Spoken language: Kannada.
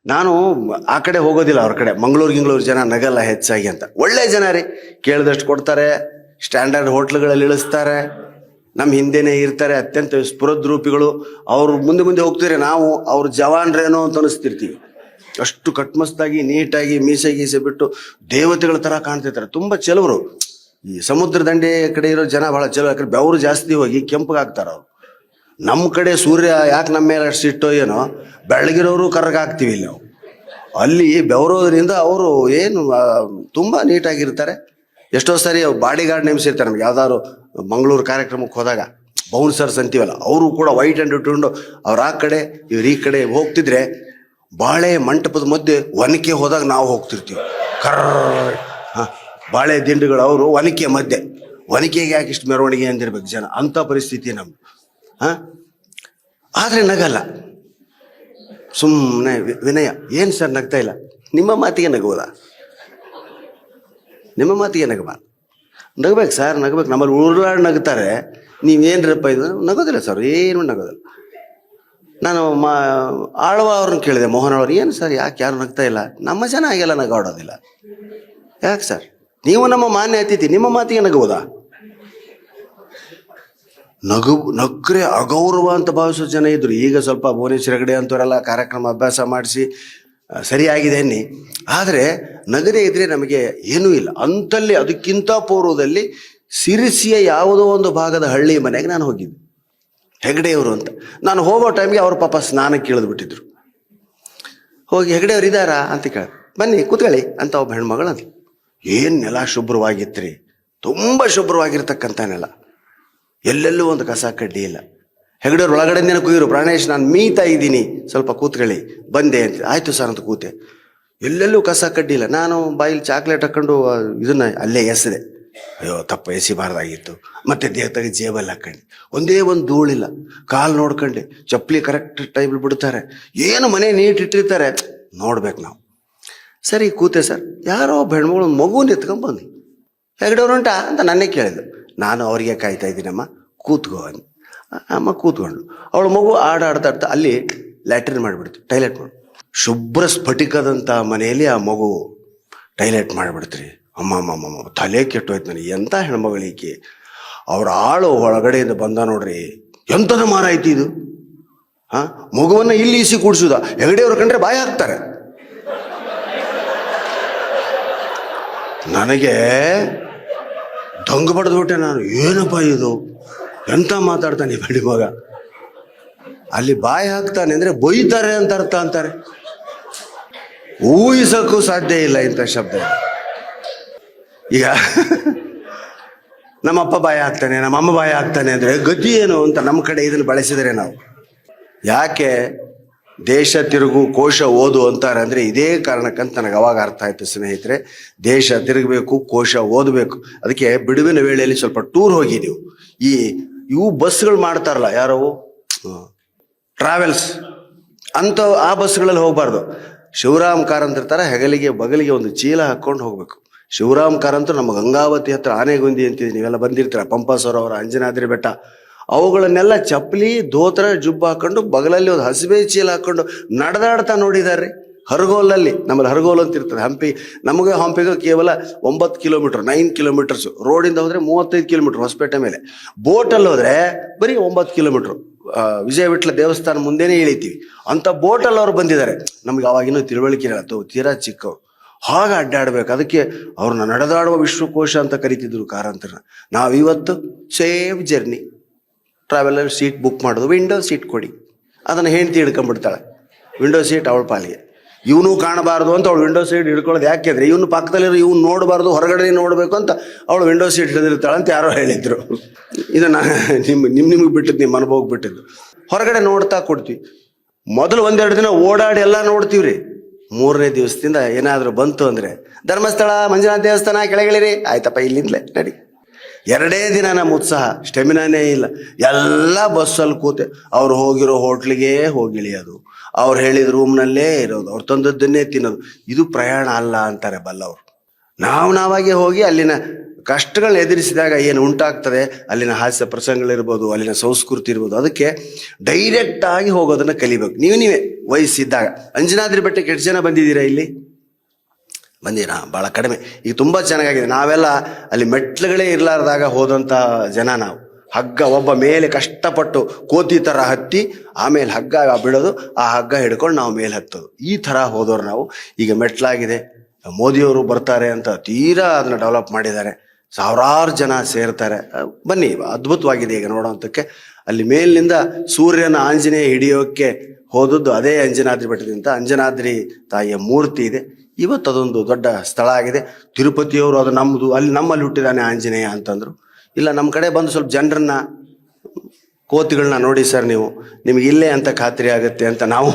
ನಾನು ಆ ಕಡೆ ಹೋಗೋದಿಲ್ಲ, ಅವ್ರ ಕಡೆ ಮಂಗಳೂರು ಜನ ನಗಲ್ಲ ಹೆಚ್ಚಾಗಿ ಅಂತ. ಒಳ್ಳೆ ಜನ ರೀ, ಕೇಳಿದಷ್ಟು ಕೊಡ್ತಾರೆ, ಸ್ಟ್ಯಾಂಡರ್ಡ್ ಹೋಟ್ಲ್ಗಳಲ್ಲಿ ಇಳಿಸ್ತಾರೆ, ನಮ್ಮ ಹಿಂದೆನೇ ಇರ್ತಾರೆ, ಅತ್ಯಂತ ಸ್ಫುರದ್ರೂಪಿಗಳು. ಅವ್ರು ಮುಂದೆ ಹೋಗ್ತಿದ್ರೆ ನಾವು ಅವ್ರ ಜವಾನ್ರೇನೋ ಅಂತ ಅನಿಸ್ತಿರ್ತೀವಿ. ಅಷ್ಟು ಕಟ್ಮಸ್ತಾಗಿ ನೀಟಾಗಿ ಮೀಸೆ ಗೀಸೆ ಬಿಟ್ಟು ದೇವತೆಗಳ ತರ ಕಾಣ್ತಿರ್ತಾರೆ. ತುಂಬಾ ಚೆಲವರು. ಈ ಸಮುದ್ರ ದಂಡೆ ಕಡೆ ಇರೋ ಜನ ಬಹಳ ಚೆಲವು, ಯಾಕಂದ್ರೆ ಬೆವರು ಜಾಸ್ತಿ ಹೋಗಿ ಕೆಂಪಗಾಗ್ತಾರ ಅವ್ರು. ನಮ್ಮ ಕಡೆ ಸೂರ್ಯ ಯಾಕೆ ನಮ್ಮ ಮೇಲೆ ಅಷ್ಟು ಸಿಟ್ಟೋ ಏನೋ, ಬೆಳಗಿರೋರು ಕರ್ರಗಾಗ್ತೀವಿ ನಾವು. ಅಲ್ಲಿ ಬೆವರೋದ್ರಿಂದ ಅವರು ಏನು ತುಂಬಾ ನೀಟಾಗಿರ್ತಾರೆ. ಎಷ್ಟೋ ಸಾರಿ ಬಾಡಿ ಗಾರ್ಡ್ ನೇಮಿಸಿರ್ತಾರೆ ನಮ್ಗೆ. ಯಾವ್ದಾದ್ರು ಮಂಗಳೂರು ಕಾರ್ಯಕ್ರಮಕ್ಕೆ ಹೋದಾಗ ಬೌನ್ಸರ್ಸ್ ಅಂತೀವಲ್ಲ, ಅವರು ಕೂಡ ವೈಟ್ ಅಂಡ್ ಇಟ್ಕೊಂಡು ಅವ್ರ ಆ ಕಡೆ ಇವ್ರ ಈ ಕಡೆ ಹೋಗ್ತಿದ್ರೆ, ಬಾಳೆ ಮಂಟಪದ ಮಧ್ಯೆ ಒನಕೆ ಹೋದಾಗ ನಾವು ಹೋಗ್ತಿರ್ತೀವಿ ಬಾಳೆ ದಿಂಡುಗಳು, ಅವರು ಒನಕೆ ಮಧ್ಯೆ. ಒನಕೆಗೆ ಯಾಕೆ ಇಷ್ಟು ಮೆರವಣಿಗೆ ಅಂದಿರ್ಬೇಕು ಜನ, ಅಂತ ಪರಿಸ್ಥಿತಿ ನಮ್ದು. ಆದ್ರೆ ನಗಲ್ಲ, ಸುಮ್ಮನೆ ವಿನಯ. ಏನ್ ಸರ್ ನಗ್ತಾ ಇಲ್ಲ? ನಿಮ್ಮ ಮಾತಿಗೆ ನಗುವುದಾ? ನಿಮ್ಮ ಮಾತಿಗೆ ನಗಬಾರ್ದು. ನಗಬೇಕು ಸರ್, ನಗಬೇಕು. ನಮ್ಮಲ್ಲಿ ಉರುಳಾಡ್ ನಗ್ತಾರೆ, ನೀವೇನ್ರಪ್ಪ ಇದು? ನಗೋದಿಲ್ಲ ಸರ್, ಏನು ನಗೋದಿಲ್ಲ. ನಾನು ಆಳ್ವ ಅವ್ರನ್ನ ಕೇಳಿದೆ, ಮೋಹನ್ ಅವ್ರು, ಏನು ಸರ್ ಯಾಕೆ ಯಾರು ನಗ್ತಾ ಇಲ್ಲ? ನಮ್ಮ ಜನ ಹಾಗೆಲ್ಲ ನಗಾಡೋದಿಲ್ಲ. ಯಾಕೆ ಸರ್? ನೀವು ನಮ್ಮ ಮಾನ್ಯ ಅತಿಥಿ, ನಿಮ್ಮ ಮಾತಿಗೆ ನಗುವುದಾ? ನಗ್ರೆ ಅಗೌರವ ಅಂತ ಭಾವಿಸೋ ಜನ ಇದ್ರು. ಈಗ ಸ್ವಲ್ಪ ಭುವನೇಶ್ವರ ಹೆಗಡೆ ಅಂತವರೆಲ್ಲ ಕಾರ್ಯಕ್ರಮ ಅಭ್ಯಾಸ ಮಾಡಿಸಿ ಸರಿಯಾಗಿದೆ ಅನ್ನಿ. ಆದರೆ ನಗದೆ ಇದ್ರೆ ನಮಗೆ ಏನೂ ಇಲ್ಲ ಅಂತಲ್ಲಿ. ಅದಕ್ಕಿಂತ ಪೂರ್ವದಲ್ಲಿ ಸಿರಿಸಿಯ ಯಾವುದೋ ಒಂದು ಭಾಗದ ಹಳ್ಳಿ ಮನೆಗೆ ನಾನು ಹೋಗಿದ್ದೆ, ಹೆಗಡೆಯವರು ಅಂತ. ನಾನು ಹೋಗೋ ಟೈಮ್ಗೆ ಅವ್ರ ಪಾಪ ಸ್ನಾನಕ್ಕೆ ಇಳಿದು ಬಿಟ್ಟಿದ್ರು. ಹೋಗಿ ಹೆಗಡೆಯವ್ರು ಇದ್ದಾರಾ ಅಂತ ಕೇಳ, ಬನ್ನಿ ಕೂತ್ಕೊಳ್ಳಿ ಅಂತ ಒಬ್ಬ ಹೆಣ್ಮಗಳು ಅಂತ. ಏನು ನೆಲ ಶುಭ್ರವಾಗಿತ್ತು ರೀ, ತುಂಬ ಶುಭ್ರವಾಗಿರ್ತಕ್ಕಂಥ ನೆಲ, ಎಲ್ಲೆಲ್ಲೂ ಒಂದು ಕಸ ಕಡ್ಡಿ ಇಲ್ಲ. ಹೆಗಡೆಯವ್ರು ಒಳಗಡೆಂದೇನ ಕುಯ್ಯರು, ಪ್ರಾಣೇಶ್ ನಾನು ಮೀತಾ ಇದ್ದೀನಿ, ಸ್ವಲ್ಪ ಕೂತ್ಕೊಳ್ಳಿ ಬಂದೆ ಅಂತ. ಆಯ್ತು ಸರ್ ಅಂತ ಕೂತೆ. ಎಲ್ಲೆಲ್ಲೂ ಕಸ ಕಡ್ಡಿ ಇಲ್ಲ. ನಾನು ಬಾಯಿಲಿ ಚಾಕ್ಲೇಟ್ ಹಾಕೊಂಡು ಇದನ್ನ ಅಲ್ಲೇ ಎಸೆದೆ. ಅಯ್ಯೋ ತಪ್ಪ, ಎಸಿಬಾರ್ದಾಗಿತ್ತು. ಮತ್ತೆ ದೇಹತಾಗಿ ಜೇಬಲ್ಲಿ ಹಾಕೊಂಡೆ, ಒಂದೇ ಒಂದು ಧೂಳಿಲ್ಲ. ಕಾಲು ನೋಡ್ಕೊಂಡೆ, ಚಪ್ಪಲಿ ಕರೆಕ್ಟ್ ಟೈಮ್ ಬಿಡ್ತಾರೆ, ಏನು ಮನೆ ನೀಟ್ ಇಟ್ಟಿರ್ತಾರೆ, ನೋಡ್ಬೇಕು ನಾವು. ಸರಿ ಕೂತೆ ಸರ್. ಯಾರೋ ಒಬ್ಬ ಹೆಣ್ಮಗಳು ಒಂದು ಮಗು ಎತ್ಕೊಂಡ್ಬಂದು, ಹೆಗಡೆಯವ್ರು ಉಂಟಾ ಅಂತ ನನ್ನೇ ಕೇಳಿದ್ರು. ನಾನು ಅವರಿಗೆ ಕಾಯ್ತಾ ಇದ್ದೀನಮ್ಮ, ಕೂತ್ಕೋ ಅಂದು. ಅಮ್ಮ ಕೂತ್ಕೊಂಡು, ಅವಳ ಮಗು ಆಡ್ತಾ ಅಲ್ಲಿ ಲ್ಯಾಟ್ರಿನ್ ಮಾಡಿಬಿಡ್ತು, ಟೈಲೆಟ್ ಮಾಡಿ. ಶುಭ್ರ ಸ್ಫಟಿಕದಂಥ ಮನೆಯಲ್ಲಿ ಆ ಮಗು ಟೈಲೆಟ್ ಮಾಡಿಬಿಡ್ತ್ರಿ. ಅಮ್ಮ ತಲೆ ಕೆಟ್ಟೋಯ್ತು ನನಗೆ. ಎಂಥ ಹೆಣ್ಮಗಳಿಗೆ. ಅವ್ರ ಆಳು ಒಳಗಡೆಯಿಂದ ಬಂದ ನೋಡ್ರಿ, ಎಂಥದ ಮಾರ ಐತಿ ಇದು. ಮಗುವನ್ನ ಇಲ್ಲಿ ಇಸಿ ಕೂಡ್ಸುದ? ಹೆಗಡೆಯವ್ರ ಕಂಡ್ರೆ ಬಾಯಿ ಹಾಕ್ತಾರೆ. ನನಗೆ ದಂಗು ಬಡ್ದ್ಬಿಟ್ಟೆ ನಾನು. ಏನಪ್ಪ ಇದು, ಎಂತ ಮಾತಾಡ್ತಾನೆ ಬಡಿ ಮಗ. ಅಲ್ಲಿ ಬಾಯಿ ಹಾಕ್ತಾನೆ ಅಂದ್ರೆ ಬೊಯ್ತಾರೆ ಅಂತ ಅರ್ಥ ಅಂತಾರೆ. ಊಹಿಸಕ್ಕೂ ಸಾಧ್ಯ ಇಲ್ಲ ಇಂಥ ಶಬ್ದ. ಈಗ ನಮ್ಮಪ್ಪ ಬಾಯಿ ಹಾಕ್ತಾನೆ, ನಮ್ಮಮ್ಮ ಬಾಯಿ ಹಾಕ್ತಾನೆ ಅಂದ್ರೆ ಗತಿ ಏನು ಅಂತ ನಮ್ಮ ಕಡೆ ಇದನ್ನು ಬಳಸಿದರೆ ನಾವು. ಯಾಕೆ ದೇಶ ತಿರುಗು ಕೋಶ ಓದು ಅಂತಾರೆ ಅಂದ್ರೆ ಇದೇ ಕಾರಣಕ್ಕಂತ ನನಗೆ ಅವಾಗ ಅರ್ಥ ಆಯ್ತು ಸ್ನೇಹಿತರೆ. ದೇಶ ತಿರುಗಬೇಕು, ಕೋಶ ಓದಬೇಕು. ಅದಕ್ಕೆ ಬಿಡುವಿನ ವೇಳೆಯಲ್ಲಿ ಸ್ವಲ್ಪ ಟೂರ್ ಹೋಗಿ ನೀವು. ಇವು ಬಸ್ಗಳು ಮಾಡ್ತಾರಲ್ಲ, ಯಾರವು ಟ್ರಾವೆಲ್ಸ್ ಅಂತ, ಆ ಬಸ್ಗಳಲ್ಲಿ ಹೋಗ್ಬಾರ್ದು. ಶಿವರಾಮ್ ಕಾರ್ ಅಂತ ಇರ್ತಾರೆ, ಹೆಗಲಿಗೆ ಬಗಲಿಗೆ ಒಂದು ಚೀಲ ಹಾಕೊಂಡು ಹೋಗ್ಬೇಕು. ಶಿವರಾಮ್ ಕಾರ್ ಅಂತೂ ನಮ್ಮ ಗಂಗಾವತಿ ಹತ್ರ ಆನೆಗುಂದಿ ಅಂತಿದೆ, ನೀವೆಲ್ಲ ಬಂದಿರ್ತೀರ, ಪಂಪಾಸವರ ಅಂಜನಾದ್ರಿ ಬೆಟ್ಟ, ಅವುಗಳನ್ನೆಲ್ಲ ಚಪ್ಪಲಿ ಧೋತ್ರ ಜುಬ್ಬು ಹಾಕೊಂಡು ಬಗಲಲ್ಲಿ ಒಂದು ಹಸಿಬೆ ಚೀಲ ಹಾಕೊಂಡು ನಡೆದಾಡ್ತಾ ನೋಡಿದಾರೆ. ಹರಗೋಲಲ್ಲಿ, ನಮ್ಮಲ್ಲಿ ಹರಗೋಲ್ ಅಂತ ಇರ್ತದೆ. ಹಂಪಿಗೆ ಕೇವಲ 9 ಕಿಲೋಮೀಟರ್, 9 ಕಿಲೋಮೀಟರ್ಸ್. ರೋಡಿಂದ ಹೋದ್ರೆ 35 ಕಿಲೋಮೀಟರ್ ಹೊಸಪೇಟೆ ಮೇಲೆ. ಬೋಟಲ್ಲಿ ಹೋದ್ರೆ ಬರೀ 9 ಕಿಲೋಮೀಟರ್. ವಿಜಯ ವಿಠಲ ದೇವಸ್ಥಾನ ಮುಂದೆನೇ ಇಳಿತೀವಿ ಅಂತ ಬೋಟಲ್ಲಿ ಅವ್ರು ಬಂದಿದ್ದಾರೆ. ನಮ್ಗೆ ಅವಾಗಿನ್ನೂ ತಿಳುವಳಿಕೆ ಇಲ್ಲ, ತೀರಾ ಚಿಕ್ಕವ್ರು. ಹಾಗ ಅಡ್ಡಾಡ್ಬೇಕು. ಅದಕ್ಕೆ ಅವ್ರನ್ನ ನಡೆದಾಡುವ ವಿಶ್ವಕೋಶ ಅಂತ ಕರಿತಿದ್ರು ಕಾರಂತರನ್ನ. ನಾವಿವತ್ತು same journey, traveller seat book ಮಾಡೋದು, ವಿಂಡೋ ಸೀಟ್ ಕೊಡಿ, ಅದನ್ನು ಹೆಂಡತಿ ಹಿಡ್ಕೊಂಡ್ಬಿಡ್ತಾಳೆ. ವಿಂಡೋ ಸೀಟ್ ಅವಳ ಪಾಲಿಗೆ. ಇವನು ಕಾಣಬಾರ್ದು ಅಂತ ಅವಳು ವಿಂಡೋ ಸೀಟ್ ಹಿಡ್ಕೊಳ್ಳೋದು. ಯಾಕೆಂದ್ರೆ ಇವನು ಪಕ್ಕದಲ್ಲಿರೋ ಇವ್ನು ನೋಡಬಾರ್ದು, ಹೊರಗಡೆ ನೋಡ್ಬೇಕು ಅಂತ ಅವಳು ವಿಂಡೋ ಸೀಟ್ ಹಿಡಿದಿರ್ತಾಳೆ ಅಂತ ಯಾರೋ ಹೇಳಿದ್ರು. ಇದನ್ನ ನಿಮ್ಗೆ ಬಿಟ್ಟಿದ್ದು, ನಿಮ್ಮ ಅನುಭವಕ್ಕೆ ಬಿಟ್ಟಿದ್ದು. ಹೊರಗಡೆ ನೋಡ್ತಾ ಕೊಡ್ತೀವಿ. ಮೊದಲು 1-2 ದಿನ ಓಡಾಡಿ ಎಲ್ಲ ನೋಡ್ತೀವ್ರಿ. 3ನೇ ದಿವಸದಿಂದ ಏನಾದರೂ ಬಂತು ಅಂದ್ರೆ, ಧರ್ಮಸ್ಥಳ ಮಂಜುನಾಥ ದೇವಸ್ಥಾನ ಕೆಳಗಿಳಿರಿ, ಆಯ್ತಪ್ಪ ಇಲ್ಲಿಂದಲೇ ನಡಿ. 2 ದಿನ ನಮ್ಮ ಉತ್ಸಾಹ, ಸ್ಟೆಮಿನಾನೇ ಇಲ್ಲ. ಎಲ್ಲ ಬಸ್ಸಲ್ಲಿ ಕೂತೆ, ಅವ್ರು ಹೋಗಿರೋ ಹೋಟ್ಲಿಗೆ ಹೋಗಿಳಿಯೋದು, ಅವ್ರು ಹೇಳಿದ ರೂಮ್ನಲ್ಲೇ ಇರೋದು, ಅವ್ರು ತಂದದ್ದನ್ನೇ ತಿನ್ನೋದು. ಇದು ಪ್ರಯಾಣ ಅಲ್ಲ ಅಂತಾರೆ ಬಲ್ಲವರು. ನಾವಾಗೆ ಹೋಗಿ ಅಲ್ಲಿನ ಕಷ್ಟಗಳನ್ನ ಎದುರಿಸಿದಾಗ ಏನು ಉಂಟಾಗ್ತದೆ, ಅಲ್ಲಿನ ಹಾಸ್ಯ ಪ್ರಸಂಗಗಳಿರ್ಬೋದು, ಅಲ್ಲಿನ ಸಂಸ್ಕೃತಿ ಇರ್ಬೋದು, ಅದಕ್ಕೆ ಡೈರೆಕ್ಟ್ ಆಗಿ ಹೋಗೋದನ್ನ ಕಲಿಬೇಕು. ನೀವೇ ವಯಸ್ಸಿದ್ದಾಗ ಅಂಜನಾದ್ರಿ ಬೆಟ್ಟಕ್ಕೆ ಎಷ್ಟು ಜನ ಬಂದಿದ್ದೀರಾ? ಇಲ್ಲಿ ಬಂದಿರಾ? ಭಾಳ ಕಡಿಮೆ. ಈಗ ತುಂಬ ಚೆನ್ನಾಗಿದೆ. ನಾವೆಲ್ಲ ಅಲ್ಲಿ ಮೆಟ್ಲುಗಳೇ ಇರಲಾರ್ದಾಗ ಹೋದಂಥ ಜನ ನಾವು. ಹಗ್ಗ ಒಬ್ಬ ಮೇಲೆ ಕಷ್ಟಪಟ್ಟು ಕೋತಿ ಥರ ಹತ್ತಿ ಆಮೇಲೆ ಹಗ್ಗ ಬಿಡೋದು, ಆ ಹಗ್ಗ ಹಿಡ್ಕೊಂಡು ನಾವು ಮೇಲೆ ಹತ್ತೋದು, ಈ ಥರ ಹೋದವ್ರು ನಾವು. ಈಗ ಮೆಟ್ಲಾಗಿದೆ, ಮೋದಿಯವರು ಬರ್ತಾರೆ ಅಂತ ತೀರಾ ಅದನ್ನ ಡೆವಲಪ್ ಮಾಡಿದ್ದಾರೆ, ಸಾವಿರಾರು ಜನ ಸೇರ್ತಾರೆ. ಬನ್ನಿ, ಅದ್ಭುತವಾಗಿದೆ ಈಗ ನೋಡೋವಂಥಕ್ಕೆ. ಅಲ್ಲಿ ಮೇಲಿನಿಂದ ಸೂರ್ಯನ ಆಂಜನೇಯ ಹಿಡಿಯೋಕ್ಕೆ ಹೋದದ್ದು ಅದೇ ಅಂಜನಾದ್ರಿ ಬೆಟ್ಟದಿಂದ. ಅಂಜನಾದ್ರಿ ತಾಯಿಯ ಮೂರ್ತಿ ಇದೆ. ಇವತ್ತು ಅದೊಂದು ದೊಡ್ಡ ಸ್ಥಳ ಆಗಿದೆ. ತಿರುಪತಿಯವರು ಅದು ನಮ್ಮದು, ಅಲ್ಲಿ ನಮ್ಮಲ್ಲಿ ಹುಟ್ಟಿದಾನೆ ಆಂಜನೇಯ ಅಂತಂದ್ರು. ಇಲ್ಲ, ನಮ್ಮ ಕಡೆ ಬಂದು ಸ್ವಲ್ಪ ಜನರನ್ನ, ಕೋತಿಗಳನ್ನ ನೋಡಿ ಸರ್ ನೀವು, ನಿಮ್ಗೆ ಇಲ್ಲೇ ಅಂತ ಖಾತ್ರಿ ಆಗುತ್ತೆ ಅಂತ ನಾವು